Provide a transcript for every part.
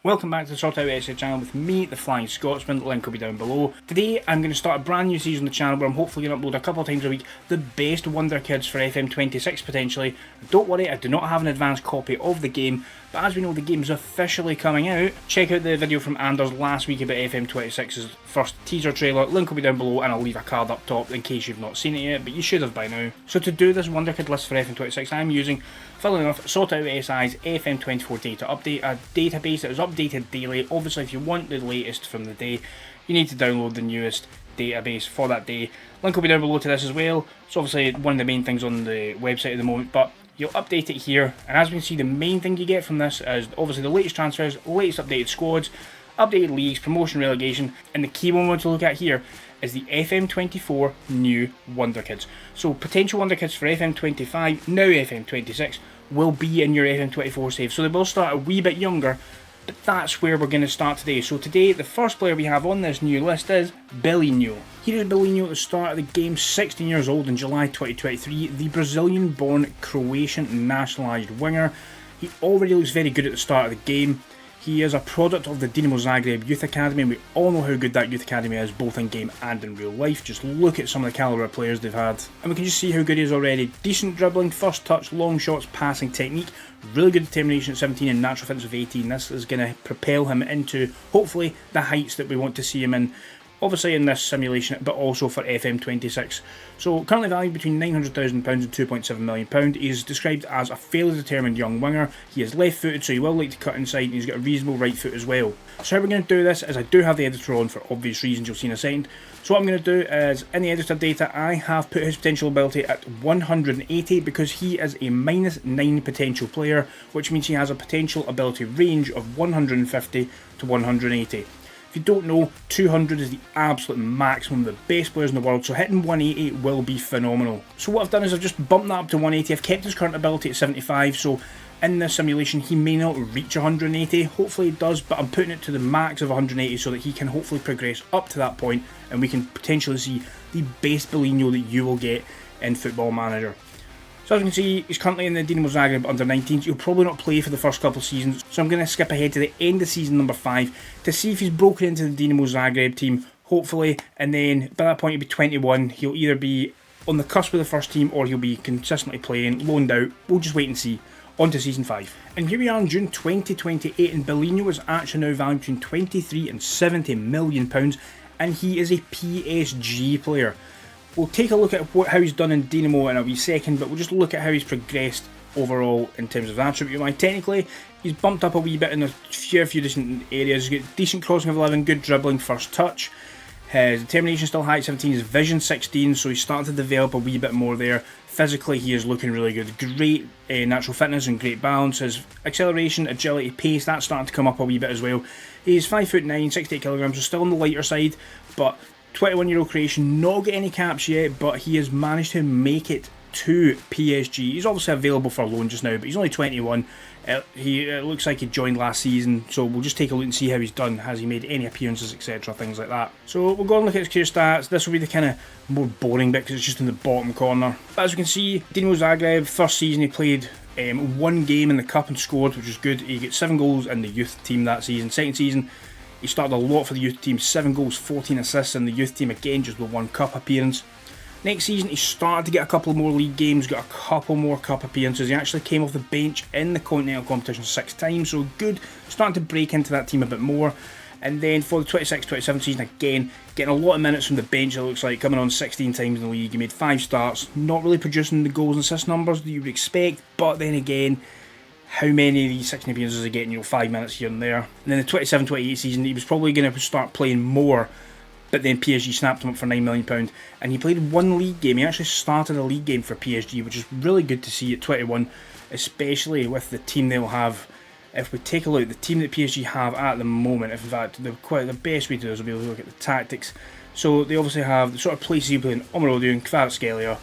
Welcome back to the Sort Out SA channel with me, the Flying Scotsman. The link will be down below. Today I'm going to start a brand new season on the channel where I'm hopefully going to upload a couple of times a week the best Wonder Kids for FM26 potentially. Don't worry, I do not have an advanced copy of the game, but as we know the game's officially coming out, check out the video from Anders last week about FM26's first teaser trailer. Link will be down below and I'll leave a card up top in case you've not seen it yet, but you should have by now. So to do this Wonder Kid list for FM26 I'm using, funnily enough, Sort Out SI's FM24 data update, a database that is updated daily. Obviously if you want the latest from the day, you need to download the newest database for that day. Link will be down below to this as well. It's obviously one of the main things on the website at the moment, but you'll update it here, and as we can see the main thing you get from this is obviously the latest transfers, latest updated squads, updated leagues, promotion, relegation, and the key one we want to look at here is the FM24 new Wonder Kids. So potential Wonder Kids for FM25, now FM26, will be in your FM24 save. So they will start a wee bit younger, but that's where we're going to start today. So today, the first player we have on this new list is Belinho. Here is Belinho at the start of the game, 16 years old in July 2023, the Brazilian-born Croatian nationalised winger. He already looks very good at the start of the game. He is a product of the Dinamo Zagreb Youth Academy, and we all know how good that Youth Academy is, both in game and in real life. Just look at some of the calibre of players they've had. And we can just see how good he is already. Decent dribbling, first touch, long shots, passing technique, really good determination at 17 and natural fitness of 18. This is going to propel him into, hopefully, the heights that we want to see him in. Obviously in this simulation, but also for FM26. So currently valued between £900,000 and £2.7 million. He is described as a fairly determined young winger. He is left footed, so he will like to cut inside, and he's got a reasonable right foot as well. So how we're going to do this is, I do have the editor on for obvious reasons you'll see in a second. So what I'm going to do is, in the editor data, I have put his potential ability at 180 because he is a -9 potential player, which means he has a potential ability range of 150 to 180. If you don't know, 200 is the absolute maximum of the best players in the world, so hitting 180 will be phenomenal. So what I've done is I've just bumped that up to 180, I've kept his current ability at 75, so in this simulation he may not reach 180, hopefully he does, but I'm putting it to the max of 180 so that he can hopefully progress up to that point and we can potentially see the best Belinho that you will get in Football Manager. So as you can see, he's currently in the Dinamo Zagreb under-19s. He'll probably not play for the first couple of seasons, so I'm going to skip ahead to the end of season number 5 to see if he's broken into the Dinamo Zagreb team, hopefully, and then by that point he'll be 21. He'll either be on the cusp of the first team or he'll be consistently playing, loaned out. We'll just wait and see. On to season 5. And here we are in June 2028, and Belinho is actually now valued between 23 and £70 million, and he is a PSG player. We'll take a look at how he's done in Dinamo in a wee second, but we'll just look at how he's progressed overall in terms of attribute. Technically, he's bumped up a wee bit in a few decent areas. He's got decent crossing of 11, good dribbling, first touch. His determination still high at 17, his vision 16, so he's starting to develop a wee bit more there. Physically, he is looking really good. Great natural fitness and great balance. His acceleration, agility, pace, that's starting to come up a wee bit as well. He's 5'9", 68 kilograms, so still on the lighter side, but 21-year-old Croatian, not get any caps yet, but he has managed to make it to PSG. He's obviously available for loan just now, but he's only 21. It looks like he joined last season, so we'll just take a look and see how he's done. Has he made any appearances, etc., things like that. So we'll go and look at his career stats. This will be the kind of more boring bit because it's just in the bottom corner. But as you can see, Dinamo Zagreb, first season he played one game in the cup and scored, which is good. He got 7 goals in the youth team that season. Second season, he started a lot for the youth team, 7 goals, 14 assists in the youth team, again just with 1 cup appearance. Next season he started to get a couple more league games, got a couple more cup appearances. He actually came off the bench in the continental competition 6 times, so good, starting to break into that team a bit more. And then for the 26-27 season, again, getting a lot of minutes from the bench, it looks like, coming on 16 times in the league. He made 5 starts, not really producing the goals and assist numbers that you would expect, but then again, how many of these 16 appearances are getting, 5 minutes here and there. And then the 27-28 season, he was probably going to start playing more, but then PSG snapped him up for £9 million, and he played 1 league game. He actually started a league game for PSG, which is really good to see at 21, especially with the team they'll have. If we take a look at the team that PSG have at the moment, in fact, the best way to do this will be to look at the tactics. So they obviously have the sort of places he played in Omarodio and Kvaratskhelia.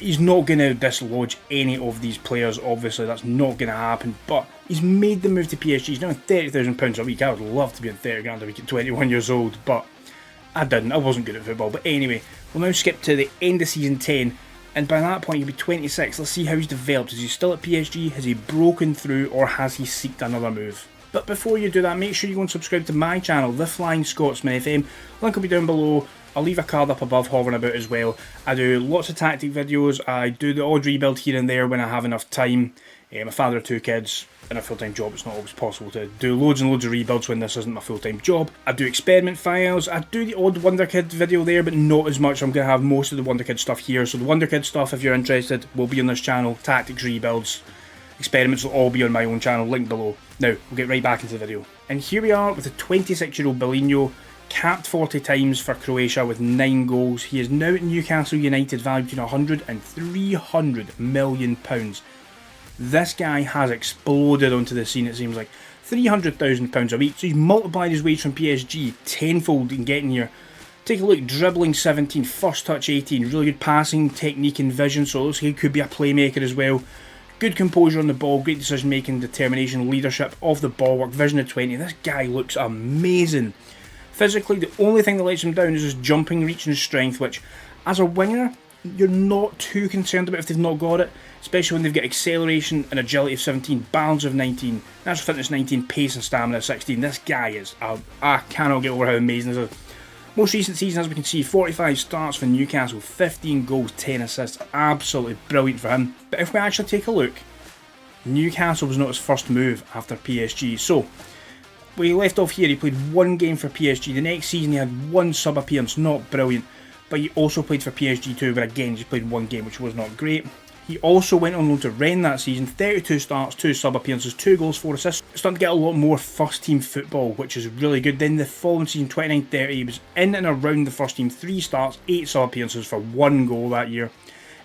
He's not going to dislodge any of these players, obviously, that's not going to happen, but he's made the move to PSG. He's now on £30,000 a week. I would love to be on 30 grand a week at 21 years old, but I didn't. I wasn't good at football. But anyway, we'll now skip to the end of season 10, and by that point he'll be 26. Let's see how he's developed. Is he still at PSG? Has he broken through, or has he seeked another move? But before you do that, make sure you go and subscribe to my channel, The Flying Scotsman FM. Link will be down below. I'll leave a card up above hovering about as well. I do lots of tactic videos. I do the odd rebuild here and there when I have enough time. I'm a father of 2 kids and a full-time job. It's not always possible to do loads and loads of rebuilds when this isn't my full-time job. I do experiment files. I do the odd WonderKid video there, but not as much. I'm going to have most of the WonderKid stuff here. So the WonderKid stuff, if you're interested, will be on this channel. Tactics, rebuilds, experiments will all be on my own channel, link below. Now, we'll get right back into the video. And here we are with a 26-year-old Bolinho, capped 40 times for Croatia with 9 goals. He is now at Newcastle United, valued between 100 and 300 million pounds. This guy has exploded onto the scene, it seems like. £300,000 a week, so he's multiplied his wage from PSG tenfold in getting here. Take a look, dribbling 17, first touch 18, really good passing, technique and vision, so it looks like he could be a playmaker as well. Good composure on the ball, great decision making, determination, leadership of the ball work, vision of 20. This guy looks amazing. Physically, the only thing that lets him down is his jumping, reach and strength, which as a winger, you're not too concerned about if they've not got it, especially when they've got acceleration and agility of 17, balance of 19, natural fitness 19, pace and stamina of 16. This guy is, I cannot get over how amazing this is. Most recent season, as we can see, 45 starts for Newcastle, 15 goals, 10 assists, absolutely brilliant for him. But if we actually take a look, Newcastle was not his first move after PSG. So, we left off here, he played 1 game for PSG. The next season he had 1 sub appearance, not brilliant. But he also played for PSG too, but again, he played 1 game, which was not great. He also went on loan to Rennes that season, 32 starts, 2 sub appearances, 2 goals, 4 assists. Starting to get a lot more first team football, which is really good. Then the following season, 29-30, he was in and around the first team, 3 starts, 8 sub appearances for 1 goal that year.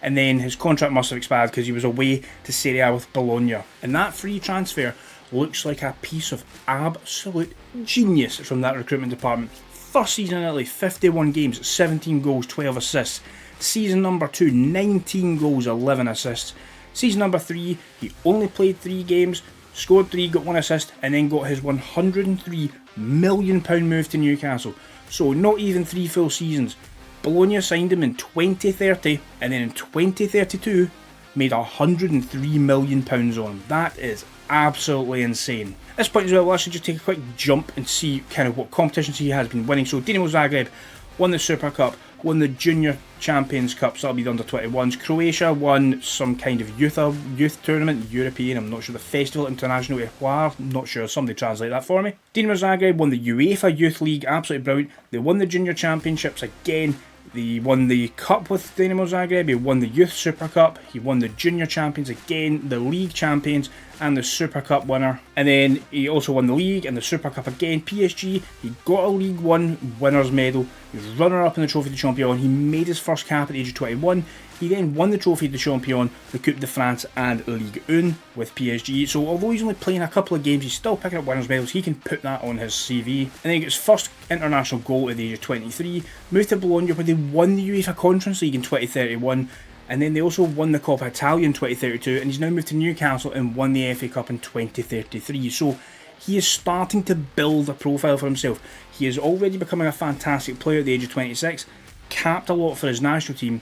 And then his contract must have expired because he was away to Serie A with Bologna. And that free transfer looks like a piece of absolute genius from that recruitment department. First season in Italy, 51 games, 17 goals, 12 assists. Season number 2, 19 goals, 11 assists. Season number 3, he only played 3 games, scored 3, got 1 assist, and then got his £103 million move to Newcastle. So not even 3 full seasons. Bologna signed him in 2030, and then in 2032 made £103 million on him. That is absolutely insane. At this point as well, we'll actually just take a quick jump and see kind of what competitions he has been winning. So Dinamo Zagreb won the Super Cup, won the Junior Champions Cup, so that'll be the under-21s. Croatia won some kind of youth tournament, European, I'm not sure, the Festival International Ejuar, I'm not sure, somebody translate that for me. Dinamo Zagreb won the UEFA Youth League, absolutely brilliant. They won the Junior Championships again. He won the Cup with Dinamo Zagreb, he won the Youth Super Cup, he won the Junior Champions again, the League Champions and the Super Cup winner. And then he also won the League and the Super Cup again. PSG, he got a League One winners medal, he was runner-up in the Trophy de Champion, he made his first cap at the age of 21, he then won the Trophy de Champion, the Coupe de France and Ligue 1 with PSG. So although he's only playing a couple of games, he's still picking up winners medals, he can put that on his CV. And then he gets his first international goal at the age of 23, moved to Bologna where they won the UEFA Conference League in 2031, and then they also won the Coppa Italia in 2032, and he's now moved to Newcastle and won the FA Cup in 2033. So he is starting to build a profile for himself. He is already becoming a fantastic player at the age of 26, capped a lot for his national team,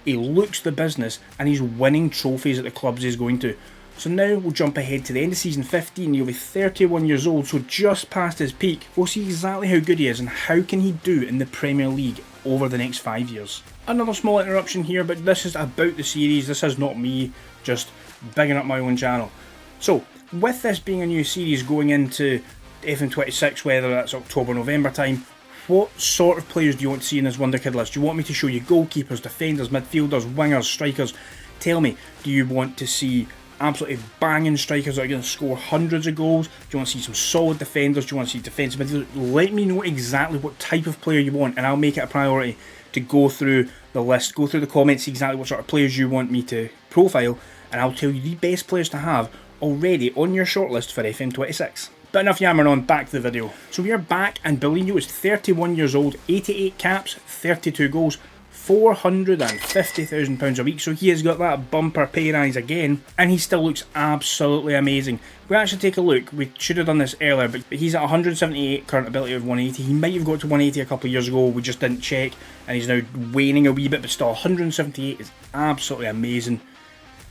he looks the business, and he's winning trophies at the clubs he's going to. So now we'll jump ahead to the end of season 15, he'll be 31 years old, so just past his peak. We'll see exactly how good he is and how can he do in the Premier League over the next 5 years. Another small interruption here, but this is about the series, this is not me just bigging up my own channel. So, with this being a new series going into FM26, whether that's October, November time, what sort of players do you want to see in this Wonderkid list? Do you want me to show you goalkeepers, defenders, midfielders, wingers, strikers? Tell me, do you want to see absolutely banging strikers that are going to score hundreds of goals? Do you want to see some solid defenders? Do you want to see defensive midfielders? Let me know exactly what type of player you want, and I'll make it a priority to go through the list, go through the comments, see exactly what sort of players you want me to profile, and I'll tell you the best players to have already on your shortlist for FM26. But enough yammering on, back to the video. So we are back, and Bolinho is 31 years old, 88 caps, 32 goals, £450,000 a week, so he has got that bumper pay rise again, and he still looks absolutely amazing. If we actually take a look, we should have done this earlier, but he's at 178, current ability of 180, he might have got to 180 a couple of years ago, we just didn't check, and he's now waning a wee bit, but still 178 is absolutely amazing.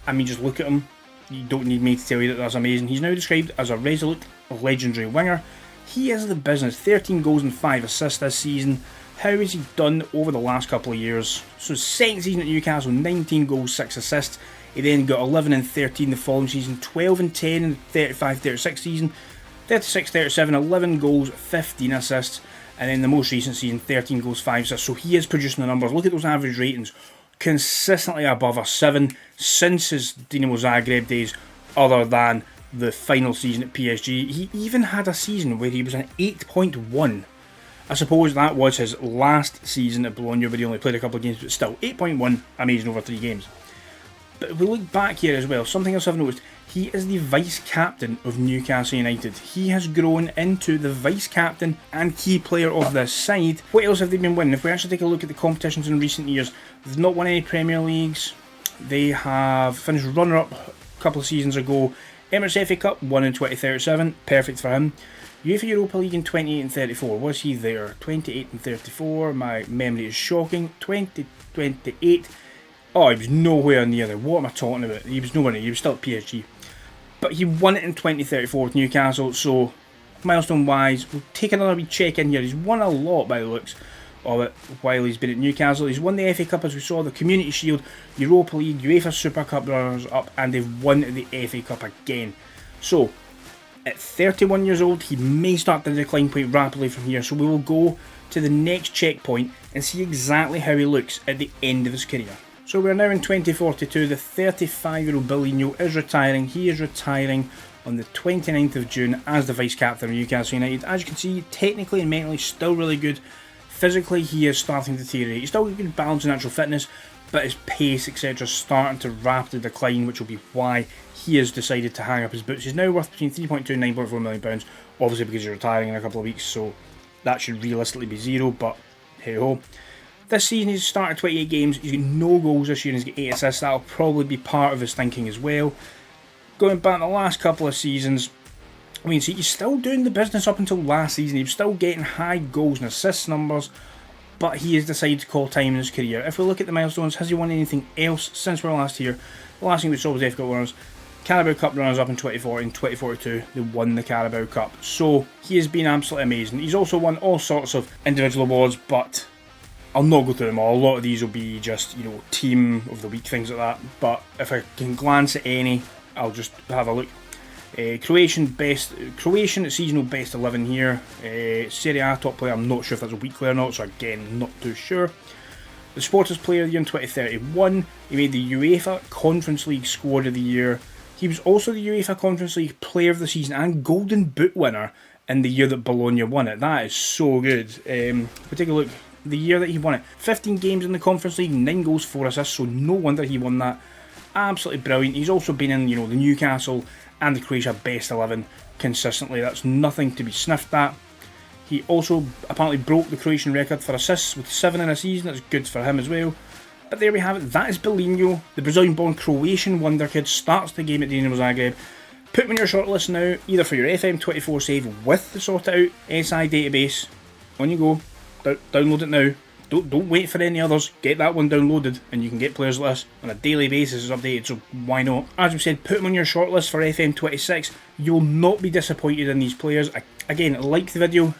I mean, just look at him, you don't need me to tell you that that's amazing. He's now described as a resolute, legendary winger. He is the business, 13 goals and 5 assists this season. How has he done over the last couple of years? So second season at Newcastle, 19 goals, 6 assists. He then got 11 and 13 the following season, 12 and 10 in the 35-36 season, 36-37, 11 goals, 15 assists, and then the most recent season, 13 goals, 5 assists. So he is producing the numbers. Look at those average ratings, consistently above a 7 since his Dinamo Zagreb days, other than the final season at PSG. He even had a season where he was an 8.1. I suppose that was his last season at Bologna, where he only played a couple of games, but still, 8.1, amazing over 3 games. But if we look back here as well, something else I've noticed, he is the vice-captain of Newcastle United. He has grown into the vice-captain and key player of this side. What else have they been winning? If we actually take a look at the competitions in recent years, they've not won any Premier Leagues. They have finished runner-up a couple of seasons ago. Emirates FA Cup, won in 2037, perfect for him. UEFA Europa League in 28 and 34, was he there? 28 and 34, my memory is shocking. 2028, oh, he was nowhere near there. What am I talking about? He was nowhere near, he was still at PSG. But he won it in 2034 with Newcastle, so milestone wise, we'll take another wee check in here. He's won a lot by the looks of it while he's been at Newcastle. He's won the FA Cup, as we saw, the Community Shield, Europa League, UEFA Super Cup runners up, and they've won the FA Cup again. So at 31 years old, he may start to decline quite rapidly from here, so we will go to the next checkpoint and see exactly how he looks at the end of his career. So we're now in 2042, the 35-year-old Billinho is retiring. He is retiring on the 29th of June as the vice-captain of Newcastle United. As you can see, technically and mentally still really good. Physically, he is starting to deteriorate. He's still got good balance and natural fitness, but his pace, etc., is starting to rapidly decline, which will be why he has decided to hang up his boots. He's now worth between 3.2 and 9.4 million pounds, obviously because he's retiring in a couple of weeks, so that should realistically be zero, but hey-ho. This season he's started 28 games, he's got no goals this year and he's got 8 assists. That'll probably be part of his thinking as well. Going back the last couple of seasons, I mean, see, he's still doing the business up until last season. He was still getting high goals and assists numbers, but he has decided to call time in his career. If we look at the milestones, has he won anything else since we were last here? The last thing we saw was FA Cup runners. Carabao Cup runners up in 2040 and 2042, they won the Carabao Cup. So he has been absolutely amazing. He's also won all sorts of individual awards, but I'll not go through them all. A lot of these will be just, you know, team of the week, things like that. But if I can glance at any, I'll just have a look. Croatian seasonal best 11 here. Serie A top player, I'm not sure if that's a weekly or not, so again, not too sure. The Sporters Player of the Year in 2031. He made the UEFA Conference League Squad of the Year. He was also the UEFA Conference League Player of the Season and Golden Boot winner in the year that Bologna won it. That is so good. If we take a look, the year that he won it, 15 games in the Conference League, 9 goals, 4 assists, so no wonder he won that. Absolutely brilliant. He's also been in, you know, the Newcastle and the Croatia best 11 consistently. That's nothing to be sniffed at. He also apparently broke the Croatian record for assists with 7 in a season. That's good for him as well. But there we have it. That is Billinho, the Brazilian-born Croatian wonderkid. Starts the game at Dinamo Zagreb. Put him in your shortlist now, either for your FM24 save with the sorted out SI database. On you go. Download it now. Don't wait for any others. Get that one downloaded and you can get players like this on a daily basis. It's updated, so why not? As we said, put them on your shortlist for FM26. You'll not be disappointed in these players. Again, like the video,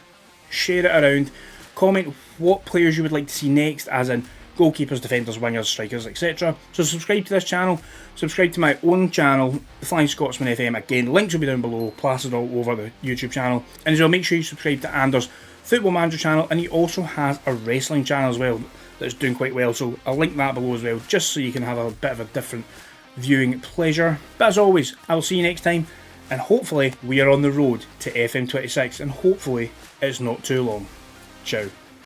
share it around, comment what players you would like to see next, as in goalkeepers, defenders, wingers, strikers, etc. So subscribe to this channel, subscribe to my own channel, the Flying Scotsman FM. Again, links will be down below, plastered all over the YouTube channel. And as well, make sure you subscribe to Anders' Football Manager channel, and he also has a wrestling channel as well that's doing quite well, so I'll link that below as well, just so you can have a bit of a different viewing pleasure. But as always, I will see you next time, and hopefully we are on the road to FM26, and hopefully it's not too long. Ciao.